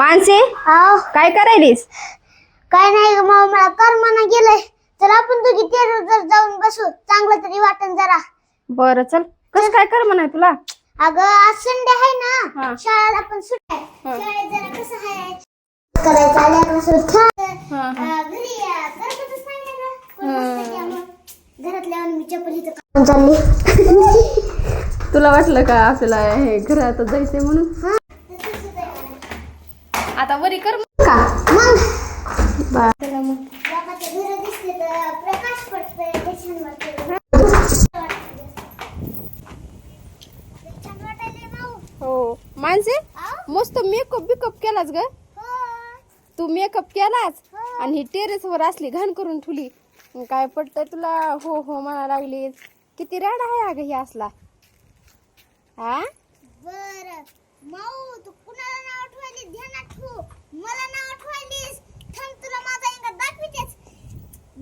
मानसी आव काय करायलीस? काय नाही ग मामा, मला कर्माना गेलंय. तर आपण दोघी टेरेसवर जाऊन बसू, चांगलं तरी वाटन जरा. बरं चल. कस काय कर म्हणाय तुला? अगं आज संडे आहे हा. ना, शाळेला पण सुट्टी आहे. हा. शाळेत जरा कसं आहे करायचं आल्यापासून हा, हा. घरी करतच नाही ना ग. कोण नसतं त्यामुळं घरातल्या मी चप्पल इथं काढून चालली. तुला वाटलं का आपल्याला हे घरात जायचंय म्हणून? हा, तसंच होतंय मला. आता वरी कर का मग चला मग. बाबाच्या घरं दिसले तर प्रकाश पडतोय, ते छान वाटतंय. छान वाटायलंय भाऊ. हो मानसी आव? मस्त मेकअप बिकअप केलास ग. हो. तू मेकअप केलास हो. आणि ही टेरेस वर असली घाण करून ठेवली. मग काय पडतंय तुला? हो हो म्हणा लागलीस. किती राड आहे अगं ही असला. हा बरं माऊ, तू कुणाला नाव ठेवली ध्यानात ठेव. मला नाव ठेवलीस, थांब तुला माझा इंगा दाखवितेच.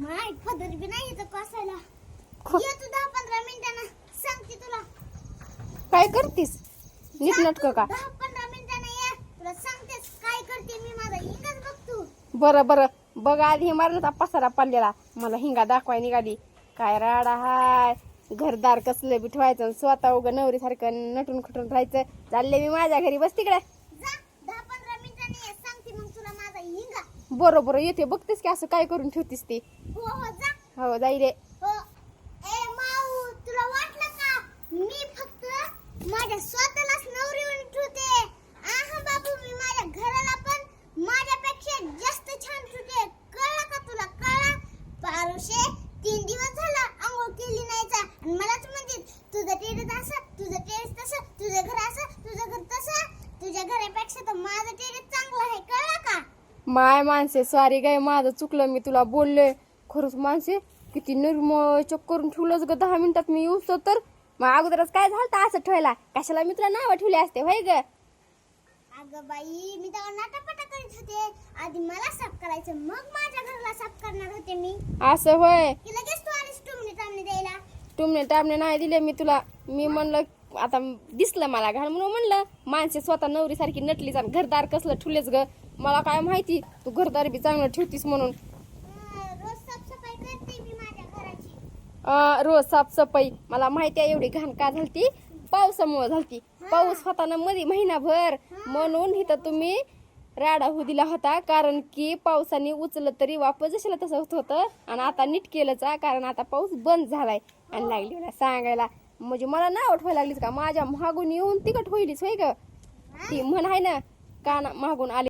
माय पदर बी नाही इथं कसायला. ये तू 10-15 मिनिटांना सांगते तुला. काय करतीस? नीट नाटक का? 10-15 मिनिटांना ये, तुला सांगतेस काय करते मी. माझा इंगाच बघ तू. बरं बरं बघ आधी हे मारण्याचा पसारा पडलेला मला हिंगा दाखवाय निघाली. काय राडा हाय. घरदार कसलं बी ठेवायचं आणि स्वतः उगा नवरीसारखं नटून खटून राहायचं. चालले मी माझ्या घरी, बस तिकडे. जा 10-15 मिनिटांनी ये, सांगते मग तुला माझा इंगा. बरोबर येते, बघतेस की असं काय करून ठेवतीस ती. हो हो जा. हो जाई रे. हो. ए माऊ, तुला वाटलं का मी फक्त माझ्या स्वतःलाच नवरी ठेवते? आहा बाबू, मी माझ्या घराला पण माझ्यापेक्षा जास्त छान ठेवते. कळलं का तुला? कळलं? पारुशे 3 दिवस झाला अंघोळ केली नाहीचा आणि मलाच म्हणते तुझं टेरेस असं, तुझं टेरेस तसं, तुझं घर असं, तुझं घर तसं. तुझ्या घरापेक्षा तर माझं टेरेस चांगलं आहे. कळलं का? माय माणसे सॉरी गाय, माझं चुकलं, मी तुला बोललोय. खरंच माणसे किती निर्मळ चक करून ठेवलंच ग. 10 मिनिटात मी येऊस तर मग अगोदरच काय झालं असं ठेवायला? कशाला मी तुला नावं ठेवले असते होय ग? अगं बाई, मी तेव्हा नाटापाटा करीत होते. आधी मला साफ करायचं, मग माझ्या घराला साफ करणार होते मी. असं होय? की लगेच तू आलीस टुमणे टामणे द्यायला. टुमणे टामणे नाही दिले मी तुला. मी म्हणलं आता दिसलं मला घाण म्हणून म्हणलं माणसे स्वतः नवरी सारखी नटलीच आणि घरदार कसलं ठुलेच ग. मला काय माहिती तू घरदार बी चांगलं ठेवतीस म्हणून. रोज साफसफाई करते मी माझ्या घराची. रोज साफसफाई मला माहिती आहे. एवढी घाण का झालती? पावसामुळे झालती. पाऊस होता ना मध्ये महिनाभर, म्हणून इथं तुम्ही राडा होऊ दिला होता. कारण की पावसाने उचललं तरी वापस जशाला तसं होत होतं. आणि आता नीट केलंच कारण आता पाऊस बंद झालाय. आणि लागली मला सांगायला, म्हणजे मला नाव ठेवायला लागलीस का? माझ्या मागून येऊन तिकट होईलीच होय ग. ती म्हण आहे ना, काना मागून आली